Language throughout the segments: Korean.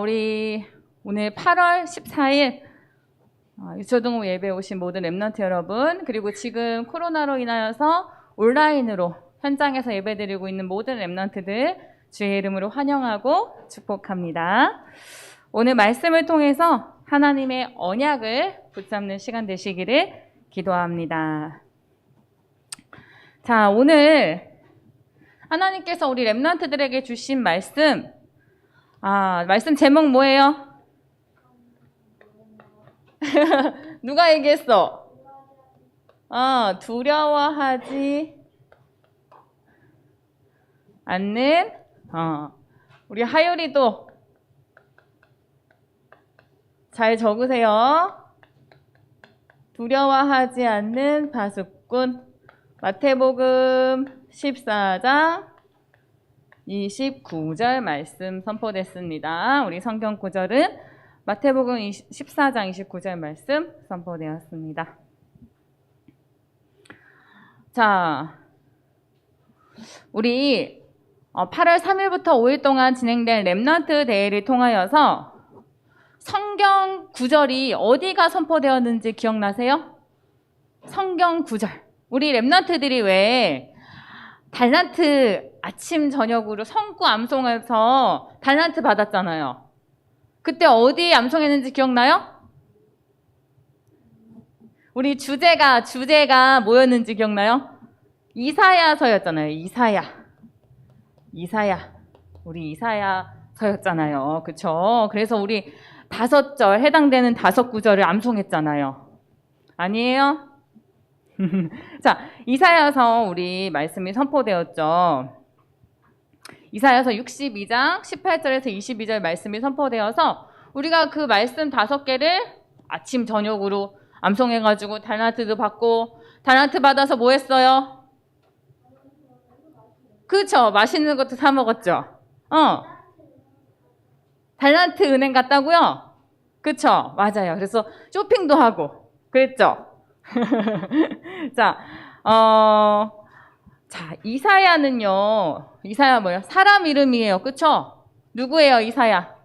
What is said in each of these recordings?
우리 오늘 8월 14일 유초등부 예배 오신 모든 렘넌트 여러분, 그리고 지금 코로나로 인하여서 온라인으로 현장에서 예배드리고 있는 모든 렘넌트들 주의 이름으로 환영하고 축복합니다. 오늘 말씀을 통해서 하나님의 언약을 붙잡는 시간 되시기를 기도합니다. 자, 오늘 하나님께서 우리 렘넌트들에게 주신 말씀, 말씀 제목 뭐예요? 누가 얘기했어? 두려워하지 않는, 우리 하율이도 잘 적으세요. 두려워하지 않는 바수꾼. 마태복음 14장 29절 말씀 선포됐습니다. 우리 성경 구절은 마태복음 14장 29절 말씀 선포되었습니다. 자, 우리 8월 3일부터 5일 동안 진행된 렘넌트 대회를 통하여서 성경 구절이 어디가 선포되었는지 기억나세요? 성경 구절. 우리 렘넌트들이 왜 달란트 아침 저녁으로 성구 암송해서 달란트 받았잖아요. 그때 어디 암송했는지 기억나요? 우리 주제가 뭐였는지 기억나요? 이사야서였잖아요. 우리 이사야서였잖아요. 그쵸? 그래서 우리 5절 해당되는 5구절을 암송했잖아요. 아니에요? 자, 이사야서 우리 말씀이 선포되었죠. 이사야서 62장 18절에서 22절 말씀이 선포되어서 우리가 그 말씀 5개를 아침 저녁으로 암송해가지고 달란트도 받고, 달란트 받아서 뭐 했어요? 그쵸? 맛있는 것도 사 먹었죠? 달란트 은행 갔다고요? 그쵸? 맞아요. 그래서 쇼핑도 하고 그랬죠? 자, 이사야는요. 이사야 뭐예요? 사람 이름이에요. 그쵸? 누구예요, 이사야?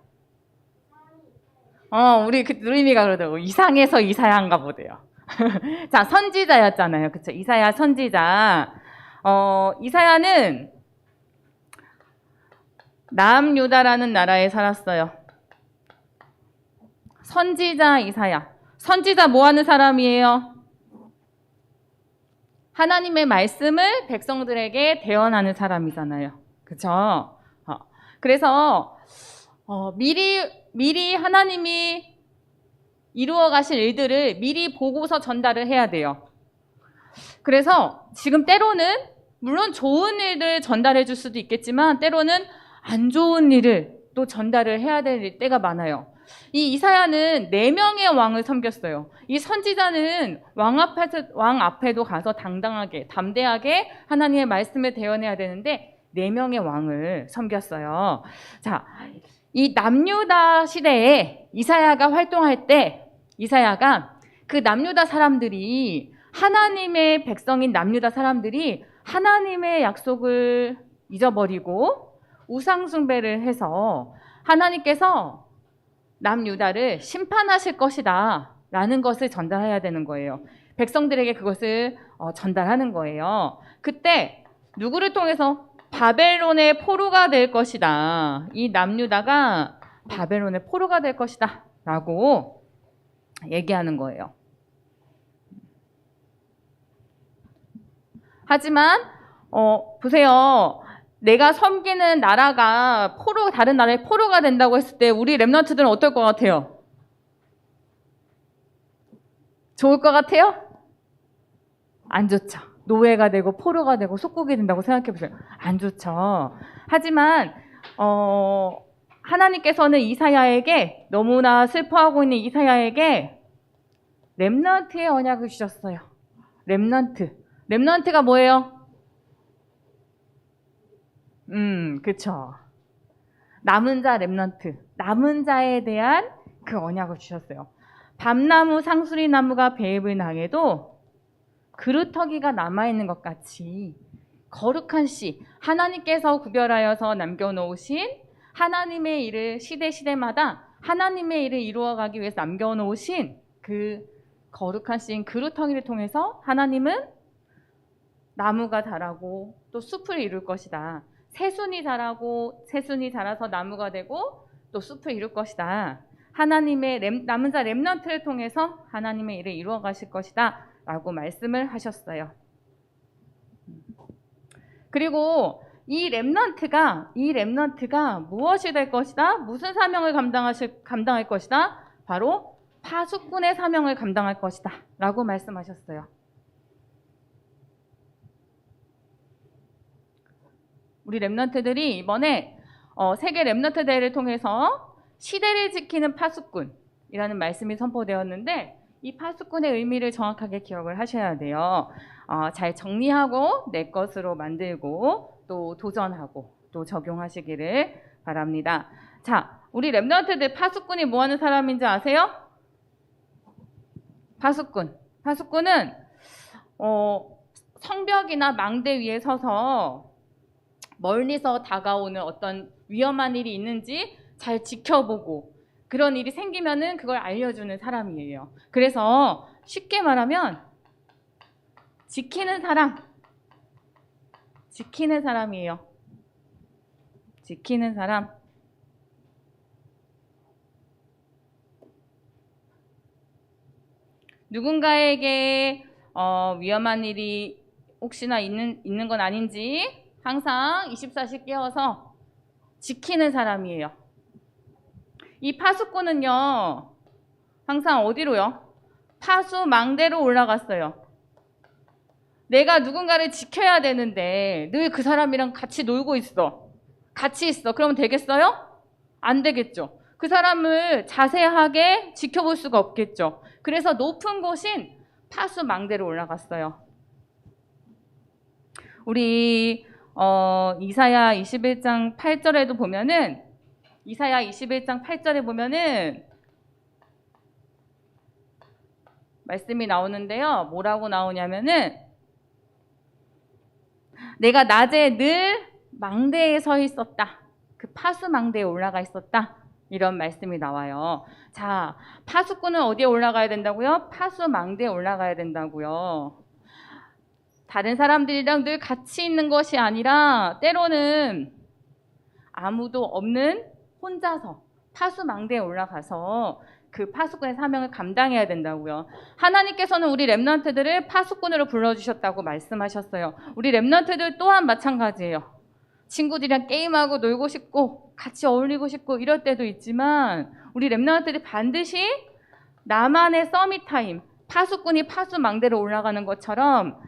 우리 누리미가 그러더라고. 이상해서 이사야인가 보대요. 자, 선지자였잖아요. 그쵸? 이사야 선지자. 이사야는 남유다라는 나라에 살았어요. 선지자 이사야. 선지자 뭐 하는 사람이에요? 하나님의 말씀을 백성들에게 대언하는 사람이잖아요. 그쵸? 그래서 미리 하나님이 이루어 가실 일들을 미리 보고서 전달을 해야 돼요. 그래서 지금 때로는 물론 좋은 일들 전달해 줄 수도 있겠지만 때로는 안 좋은 일을 또 전달을 해야 될 때가 많아요. 이 이사야는 4명의 왕을 섬겼어요. 이 선지자는 왕 앞에도 가서 당당하게, 담대하게 하나님의 말씀을 대언해야 되는데 4명의 왕을 섬겼어요. 자, 이 남유다 시대에 이사야가 활동할 때 이사야가 그 남유다 사람들이, 하나님의 백성인 남유다 사람들이 하나님의 약속을 잊어버리고 우상숭배를 해서 하나님께서 남유다를 심판하실 것이다 라는 것을 전달해야 되는 거예요. 백성들에게 그것을 전달하는 거예요. 그때 누구를 통해서? 바벨론의 포로가 될 것이다. 이 남유다가 바벨론의 포로가 될 것이다 라고 얘기하는 거예요. 하지만 보세요. 내가 섬기는 나라가 다른 나라의 포로가 된다고 했을 때 우리 렘넌트들은 어떨 것 같아요? 좋을 것 같아요? 안 좋죠. 노예가 되고 포로가 되고 속국이 된다고 생각해 보세요. 안 좋죠. 하지만 하나님께서는 이사야에게, 너무나 슬퍼하고 있는 이사야에게 렘넌트의 언약을 주셨어요. 렘넌트가 뭐예요? 그쵸. 남은 자 렘넌트, 남은 자에 대한 그 언약을 주셨어요. 밤나무 상수리 나무가 배입을 당해도 그루터기가 남아있는 것 같이 거룩한 씨, 하나님께서 구별하여서 남겨놓으신 하나님의 일을 시대마다 하나님의 일을 이루어가기 위해서 남겨놓으신 그 거룩하신 그루터기를 통해서 하나님은 나무가 자라고 또 숲을 이룰 것이다. 새순이 자라서 나무가 되고 또 숲을 이룰 것이다. 하나님의 남은 자 렘넌트를 통해서 하나님의 일을 이루어 가실 것이다 라고 말씀을 하셨어요. 그리고 이 렘넌트가 무엇이 될 것이다? 무슨 사명을 감당할 것이다? 바로 파수꾼의 사명을 감당할 것이다 라고 말씀하셨어요. 우리 렘넌트들이 이번에 세계 렘넌트 대회를 통해서 시대를 지키는 파수꾼이라는 말씀이 선포되었는데, 이 파수꾼의 의미를 정확하게 기억을 하셔야 돼요. 잘 정리하고 내 것으로 만들고 또 도전하고 또 적용하시기를 바랍니다. 자, 우리 렘넌트들 파수꾼이 뭐 하는 사람인지 아세요? 파수꾼은 성벽이나 망대 위에 서서 멀리서 다가오는 어떤 위험한 일이 있는지 잘 지켜보고 그런 일이 생기면은 그걸 알려주는 사람이에요. 그래서 쉽게 말하면 지키는 사람이에요. 지키는 사람. 누군가에게 위험한 일이 혹시나 있는 건 아닌지 항상 24시 깨워서 지키는 사람이에요. 이 파수꾼은요, 항상 어디로요? 파수망대로 올라갔어요. 내가 누군가를 지켜야 되는데 늘 그 사람이랑 같이 놀고 있어. 같이 있어. 그러면 되겠어요? 안 되겠죠. 그 사람을 자세하게 지켜볼 수가 없겠죠. 그래서 높은 곳인 파수망대로 올라갔어요. 우리 이사야 21장 8절에도 보면은, 이사야 21장 8절에 보면은 말씀이 나오는데요. 뭐라고 나오냐면은, 내가 낮에 늘 망대에 서 있었다. 그 파수망대에 올라가 있었다. 이런 말씀이 나와요. 자, 파수꾼은 어디에 올라가야 된다고요? 파수망대에 올라가야 된다고요. 다른 사람들이랑 늘 같이 있는 것이 아니라 때로는 아무도 없는 혼자서 파수망대에 올라가서 그 파수꾼의 사명을 감당해야 된다고요. 하나님께서는 우리 렘넌트들을 파수꾼으로 불러주셨다고 말씀하셨어요. 우리 렘넌트들 또한 마찬가지예요. 친구들이랑 게임하고 놀고 싶고 같이 어울리고 싶고 이럴 때도 있지만, 우리 렘넌트들이 반드시 나만의 서밋 타임, 파수꾼이 파수망대로 올라가는 것처럼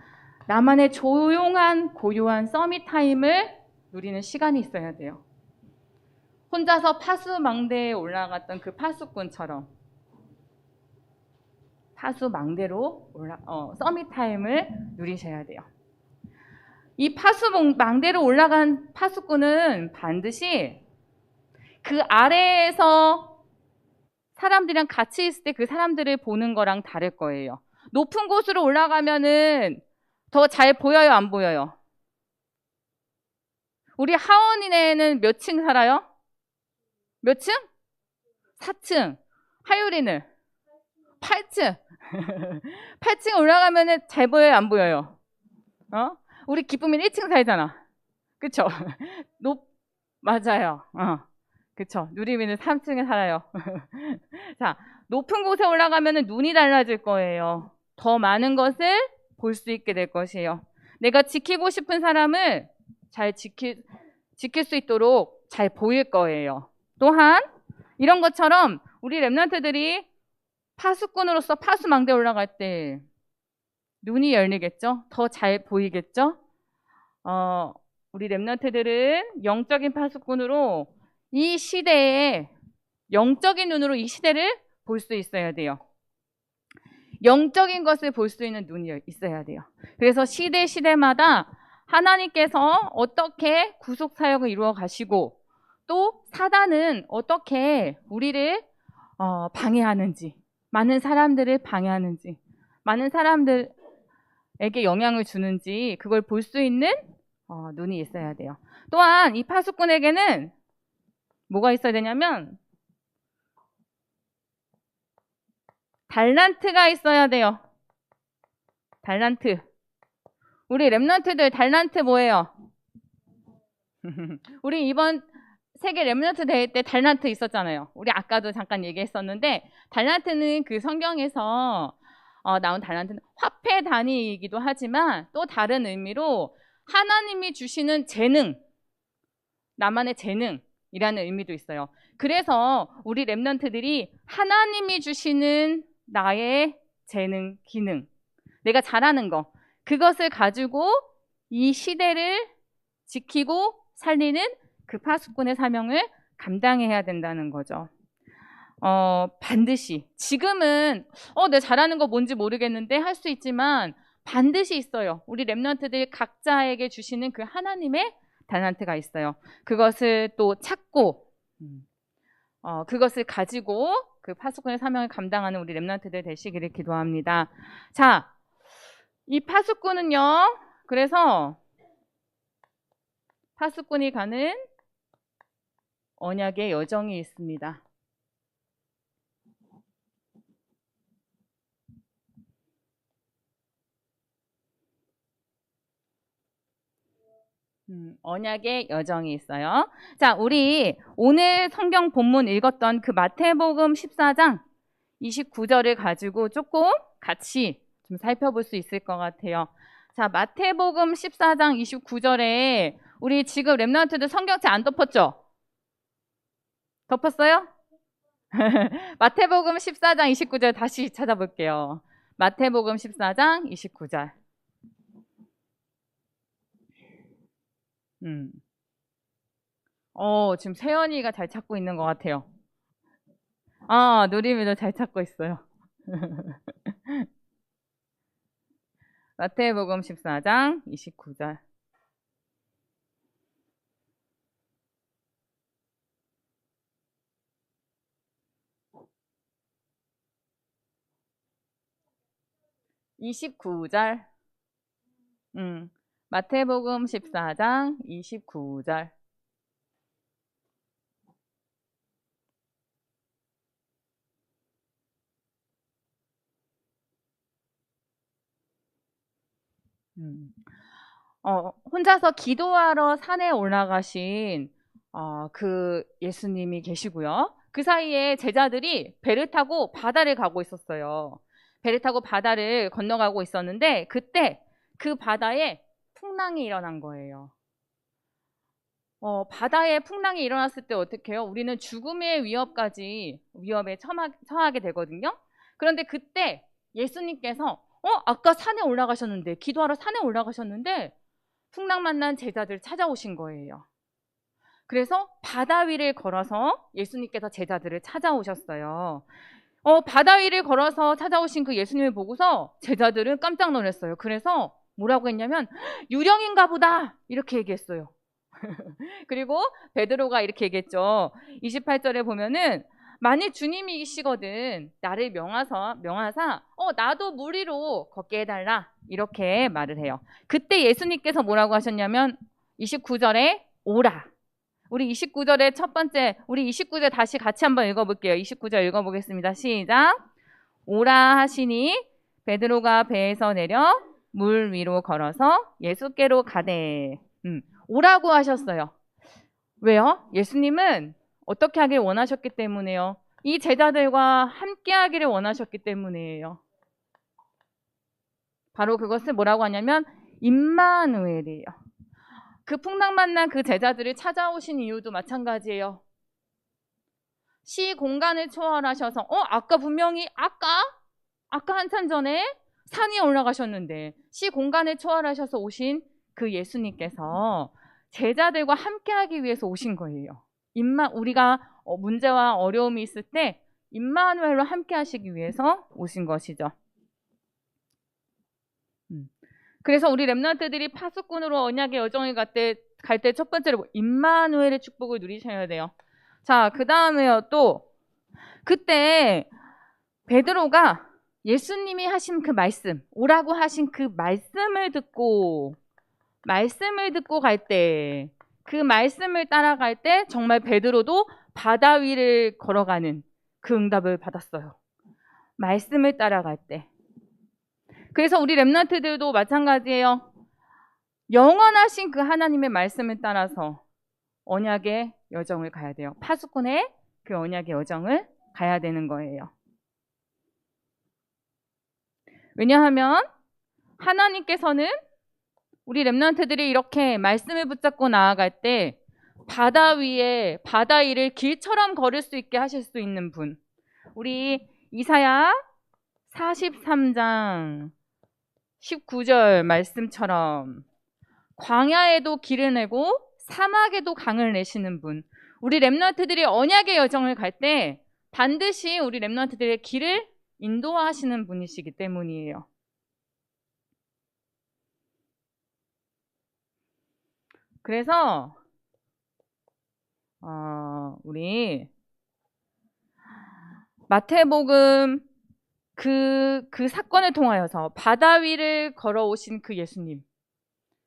나만의 조용한 고요한 서밋 타임을 누리는 시간이 있어야 돼요. 혼자서 파수망대에 올라갔던 그 파수꾼처럼 파수망대로 서밋 타임을 누리셔야 돼요. 이 파수망대로 올라간 파수꾼은 반드시 그 아래에서 사람들이랑 같이 있을 때 그 사람들을 보는 거랑 다를 거예요. 높은 곳으로 올라가면은 더 잘 보여요, 안 보여요? 우리 하원이네는 몇 층 살아요? 몇 층? 4층. 하율이는 8층. 8층 올라가면은 잘 보여요, 안 보여요? 우리 기쁨이는 1층 살잖아. 그쵸? 맞아요. 그쵸? 누리미는 3층에 살아요. 자, 높은 곳에 올라가면은 눈이 달라질 거예요. 더 많은 것을 볼 수 있게 될 것이에요. 내가 지키고 싶은 사람을 잘 지킬 수 있도록 잘 보일 거예요. 또한 이런 것처럼 우리 렘넌트들이 파수꾼으로서 파수망대에 올라갈 때 눈이 열리겠죠? 더 잘 보이겠죠? 우리 렘넌트들은 영적인 파수꾼으로 이 시대에 영적인 눈으로 이 시대를 볼 수 있어야 돼요. 영적인 것을 볼 수 있는 눈이 있어야 돼요. 그래서 시대마다 하나님께서 어떻게 구속 사역을 이루어 가시고 또 사단은 어떻게 우리를 방해하는지, 많은 사람들을 방해하는지, 많은 사람들에게 영향을 주는지 그걸 볼 수 있는 눈이 있어야 돼요. 또한 이 파수꾼에게는 뭐가 있어야 되냐면 달란트가 있어야 돼요. 달란트. 우리 랩런트들 달란트 뭐예요? 우리 이번 세계 랩런트 대회 때 달란트 있었잖아요. 우리 아까도 잠깐 얘기했었는데 달란트는 그 성경에서 나온 달란트는 화폐 단위이기도 하지만 또 다른 의미로 하나님이 주시는 재능, 나만의 재능이라는 의미도 있어요. 그래서 우리 랩런트들이 하나님이 주시는 나의 재능, 기능, 내가 잘하는 거, 그것을 가지고 이 시대를 지키고 살리는 그 파수꾼의 사명을 감당해야 된다는 거죠. 반드시 지금은 내가 잘하는 거 뭔지 모르겠는데 할 수 있지만 반드시 있어요. 우리 랩런트들 각자에게 주시는 그 하나님의 달란트가 있어요. 그것을 또 찾고 그것을 가지고 그 파수꾼의 사명을 감당하는 우리 랩런트들 되시기를 기도합니다. 자, 이 파수꾼은요. 그래서 파수꾼이 가는 언약의 여정이 있습니다. 언약의 여정이 있어요. 자, 우리 오늘 성경 본문 읽었던 그 마태복음 14장 29절을 가지고 조금 같이 좀 살펴볼 수 있을 것 같아요. 자, 마태복음 14장 29절에 우리 지금 랩런트들 성경책 안 덮었죠? 덮었어요? 마태복음 14장 29절 다시 찾아볼게요. 마태복음 14장 29절. 지금 세연이가 잘 찾고 있는 것 같아요. 누리미도 잘 찾고 있어요. 마태복음 14장 29절. 마태복음 14장 29절. 혼자서 기도하러 산에 올라가신 그 예수님이 계시고요. 그 사이에 제자들이 배를 타고 바다를 가고 있었어요. 배를 타고 바다를 건너가고 있었는데 그때 그 바다에 풍랑이 일어난 거예요. 바다에 풍랑이 일어났을 때 어떻게 해요? 우리는 죽음의 위협에 처하게 되거든요. 그런데 그때 예수님께서 아까 산에 올라가셨는데, 기도하러 산에 올라가셨는데 풍랑 만난 제자들 찾아오신 거예요. 그래서 바다 위를 걸어서 예수님께서 제자들을 찾아오셨어요. 바다 위를 걸어서 찾아오신 그 예수님을 보고서 제자들은 깜짝 놀랐어요. 그래서 뭐라고 했냐면 유령인가 보다 이렇게 얘기했어요. 그리고 베드로가 이렇게 얘기했죠. 28절에 보면은 만일 주님이시거든 나를 명하사 나도 물 위로 걷게 해달라 이렇게 말을 해요. 그때 예수님께서 뭐라고 하셨냐면 29절에 오라. 우리 29절의 첫 번째, 우리 29절 다시 같이 한번 읽어볼게요. 29절 읽어보겠습니다. 시작. 오라 하시니 베드로가 배에서 내려 물 위로 걸어서 예수께로 가되. 오라고 하셨어요. 왜요? 예수님은 어떻게 하길 원하셨기 때문에요. 이 제자들과 함께 하기를 원하셨기 때문이에요. 바로 그것을 뭐라고 하냐면 임마누엘이에요. 그 풍랑 만난 그 제자들을 찾아오신 이유도 마찬가지예요. 시 공간을 초월하셔서 아까 분명히 아까 한참 전에 산 위에 올라가셨는데 시 공간을 초월하셔서 오신 그 예수님께서 제자들과 함께하기 위해서 오신 거예요. 우리가 문제와 어려움이 있을 때 임마누엘로 함께하시기 위해서 오신 것이죠. 그래서 우리 랩런트들이 파수꾼으로 언약의 여정을 갈 때 첫 번째로 임마누엘의 축복을 누리셔야 돼요. 자, 그 다음에요. 또 그때 베드로가 예수님이 하신 그 말씀, 오라고 하신 그 말씀을 듣고 갈 때, 그 말씀을 따라갈 때 정말 베드로도 바다 위를 걸어가는 그 응답을 받았어요. 말씀을 따라갈 때. 그래서 우리 렘넌트들도 마찬가지예요. 영원하신 그 하나님의 말씀을 따라서 언약의 여정을 가야 돼요. 파수꾼의 그 언약의 여정을 가야 되는 거예요. 왜냐하면 하나님께서는 우리 렘넌트들이 이렇게 말씀을 붙잡고 나아갈 때 바다 위에 바다 위를 길처럼 걸을 수 있게 하실 수 있는 분. 우리 이사야 43장 19절 말씀처럼 광야에도 길을 내고 사막에도 강을 내시는 분. 우리 렘넌트들이 언약의 여정을 갈 때 반드시 우리 렘넌트들의 길을 인도하시는 분이시기 때문이에요. 그래서 우리 마태복음 그 사건을 통하여서 바다 위를 걸어오신 그 예수님,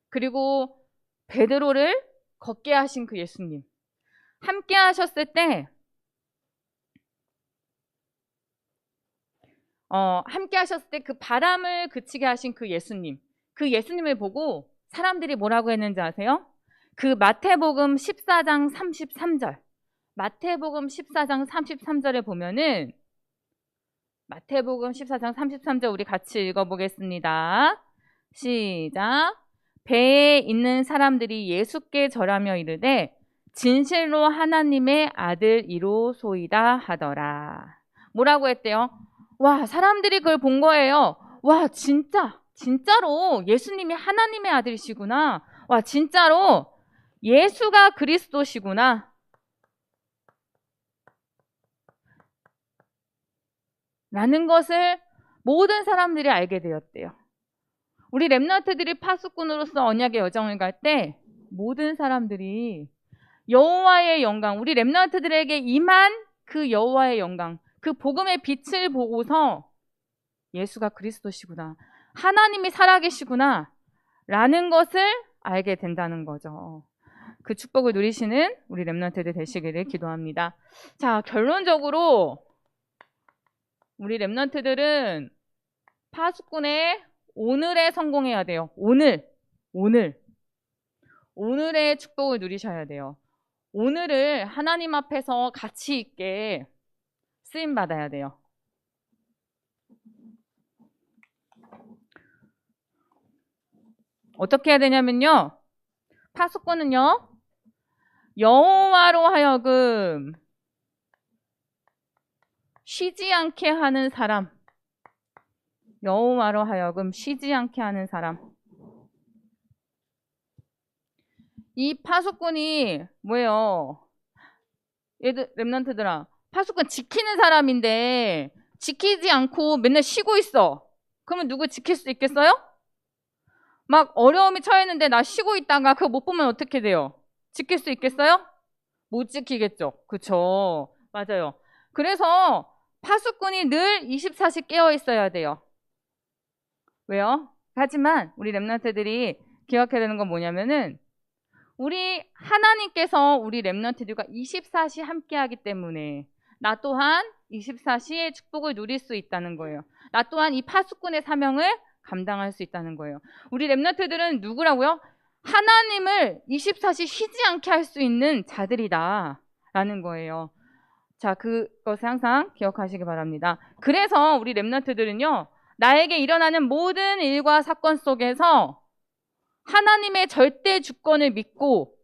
그리고 베드로를 걷게 하신 그 예수님, 함께 하셨을 때 그 바람을 그치게 하신 그 예수님을 보고 사람들이 뭐라고 했는지 아세요? 그 마태복음 14장 33절, 마태복음 14장 33절에 보면은 마태복음 14장 33절 우리 같이 읽어보겠습니다. 시작. 배에 있는 사람들이 예수께 절하며 이르되 진실로 하나님의 아들이로소이다 하더라. 뭐라고 했대요? 와, 사람들이 그걸 본 거예요. 와, 진짜로 예수님이 하나님의 아들이시구나. 와, 진짜로 예수가 그리스도시구나. 라는 것을 모든 사람들이 알게 되었대요. 우리 렘넌트들이 파수꾼으로서 언약의 여정을 갈 때 모든 사람들이 여호와의 영광, 우리 렘넌트들에게 임한 그 여호와의 영광, 그 복음의 빛을 보고서 예수가 그리스도시구나, 하나님이 살아계시구나 라는 것을 알게 된다는 거죠. 그 축복을 누리시는 우리 렘넌트들 되시기를 기도합니다. 자, 결론적으로 우리 렘넌트들은 파수꾼의 오늘에 성공해야 돼요. 오늘의 축복을 누리셔야 돼요. 오늘을 하나님 앞에서 가치 있게 쓰임 받아야 돼요. 어떻게 해야 되냐면요, 파수꾼은요, 여호와로 하여금 쉬지 않게 하는 사람, 여호와로 하여금 쉬지 않게 하는 사람. 이 파수꾼이 뭐예요? 얘들 렘넌트들아, 파수꾼 지키는 사람인데 지키지 않고 맨날 쉬고 있어. 그러면 누구 지킬 수 있겠어요? 막 어려움이 처했는데 나 쉬고 있다가 그거 못 보면 어떻게 돼요? 지킬 수 있겠어요? 못 지키겠죠. 그쵸? 맞아요. 그래서 파수꾼이 늘 24시 깨어 있어야 돼요. 왜요? 하지만 우리 렘넌트들이 기억해야 되는 건 뭐냐면은 우리 하나님께서 우리 렘넌트들과 24시 함께 하기 때문에 나 또한 24시의 축복을 누릴 수 있다는 거예요. 나 또한 이 파수꾼의 사명을 감당할 수 있다는 거예요. 우리 렘넌트들은 누구라고요? 하나님을 24시 쉬지 않게 할 수 있는 자들이다 라는 거예요. 자, 그것을 항상 기억하시기 바랍니다. 그래서 우리 렘넌트들은요, 나에게 일어나는 모든 일과 사건 속에서 하나님의 절대 주권을 믿고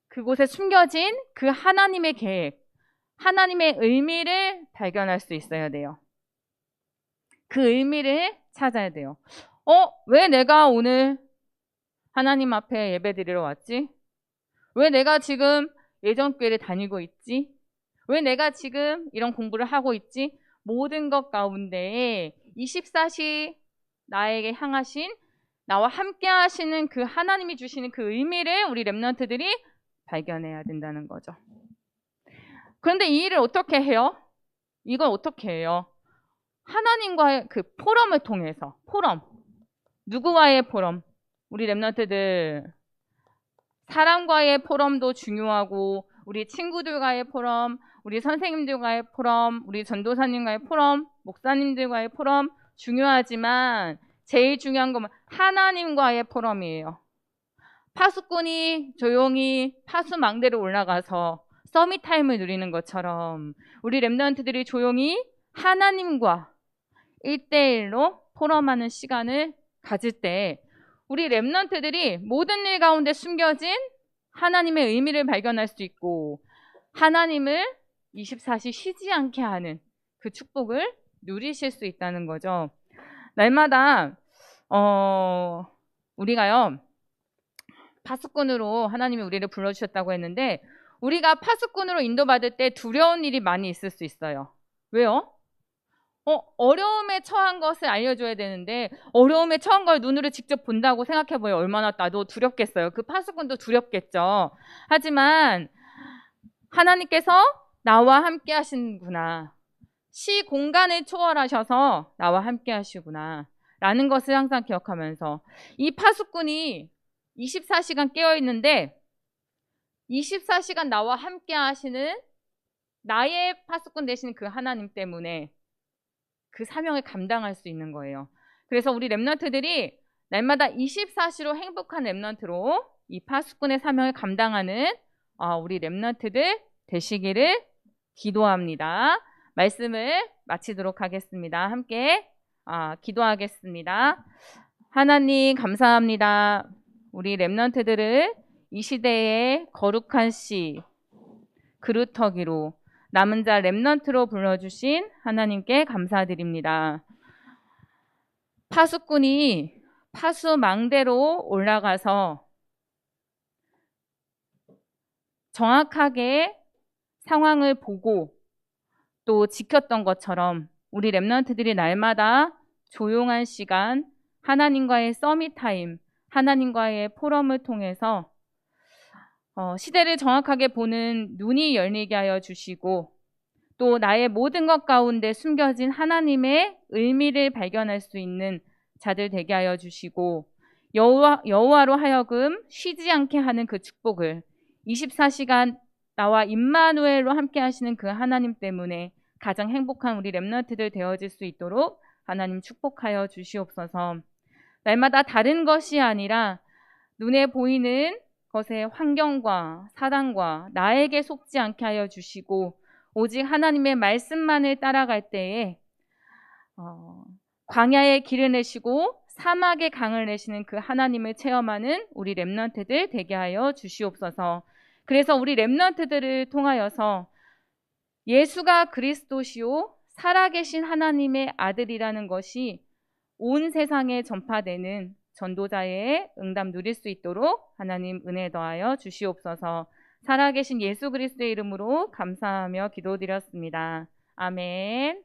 그곳에 숨겨진 그 하나님의 계획, 하나님의 의미를 발견할 수 있어야 돼요. 그 의미를 찾아야 돼요. 왜 내가 오늘 하나님 앞에 예배드리러 왔지? 왜 내가 지금 예전교회를 다니고 있지? 왜 내가 지금 이런 공부를 하고 있지? 모든 것 가운데 24시 나에게 향하신, 나와 함께 하시는 그 하나님이 주시는 그 의미를 우리 렘넌트들이 발견해야 된다는 거죠. 그런데 이 일을 어떻게 해요? 이걸 어떻게 해요? 하나님과의 그 포럼을 통해서, 누구와의 포럼? 우리 렘넌트들, 사람과의 포럼도 중요하고 우리 친구들과의 포럼, 우리 선생님들과의 포럼, 우리 전도사님과의 포럼, 목사님들과의 포럼 중요하지만 제일 중요한 건 하나님과의 포럼이에요. 파수꾼이 조용히 파수망대로 올라가서 서밋 타임을 누리는 것처럼 우리 렘넌트들이 조용히 하나님과 1대1로 포럼하는 시간을 가질 때 우리 렘넌트들이 모든 일 가운데 숨겨진 하나님의 의미를 발견할 수 있고 하나님을 24시 쉬지 않게 하는 그 축복을 누리실 수 있다는 거죠. 날마다 우리가요 파수꾼으로 하나님이 우리를 불러주셨다고 했는데 우리가 파수꾼으로 인도받을 때 두려운 일이 많이 있을 수 있어요. 왜요? 어려움에 처한 것을 알려줘야 되는데 어려움에 처한 걸 눈으로 직접 본다고 생각해보면 얼마나 나도 두렵겠어요. 그 파수꾼도 두렵겠죠. 하지만 하나님께서 나와 함께 하시는구나. 시공간을 초월하셔서 나와 함께 하시구나 라는 것을 항상 기억하면서 이 파수꾼이 24시간 깨어있는데 24시간 나와 함께 하시는 나의 파수꾼 되시는 그 하나님 때문에 그 사명을 감당할 수 있는 거예요. 그래서 우리 렘넌트들이 날마다 24시로 행복한 렘넌트로 이 파수꾼의 사명을 감당하는 우리 렘넌트들 되시기를 기도합니다. 말씀을 마치도록 하겠습니다. 함께 기도하겠습니다. 하나님 감사합니다. 우리 렘넌트들을 이 시대의 거룩한 씨, 그루터기로 남은 자 렘넌트로 불러주신 하나님께 감사드립니다. 파수꾼이 파수망대로 올라가서 정확하게 상황을 보고 또 지켰던 것처럼 우리 렘넌트들이 날마다 조용한 시간, 하나님과의 서밋 타임, 하나님과의 포럼을 통해서 시대를 정확하게 보는 눈이 열리게 하여 주시고 또 나의 모든 것 가운데 숨겨진 하나님의 의미를 발견할 수 있는 자들 되게 하여 주시고 여호와로 하여금 쉬지 않게 하는 그 축복을 24시간 나와 임마누엘로 함께 하시는 그 하나님 때문에 가장 행복한 우리 렘넌트들 되어질 수 있도록 하나님 축복하여 주시옵소서. 날마다 다른 것이 아니라 눈에 보이는 것의 환경과 사랑과 나에게 속지 않게 하여 주시고 오직 하나님의 말씀만을 따라갈 때에 광야의 길을 내시고 사막의 강을 내시는 그 하나님을 체험하는 우리 렘넌트들 되게 하여 주시옵소서. 그래서 우리 렘넌트들을 통하여서 예수가 그리스도시요 살아계신 하나님의 아들이라는 것이 온 세상에 전파되는 전도자의 응답 누릴 수 있도록 하나님 은혜 더하여 주시옵소서. 살아계신 예수 그리스도의 이름으로 감사하며 기도드렸습니다. 아멘.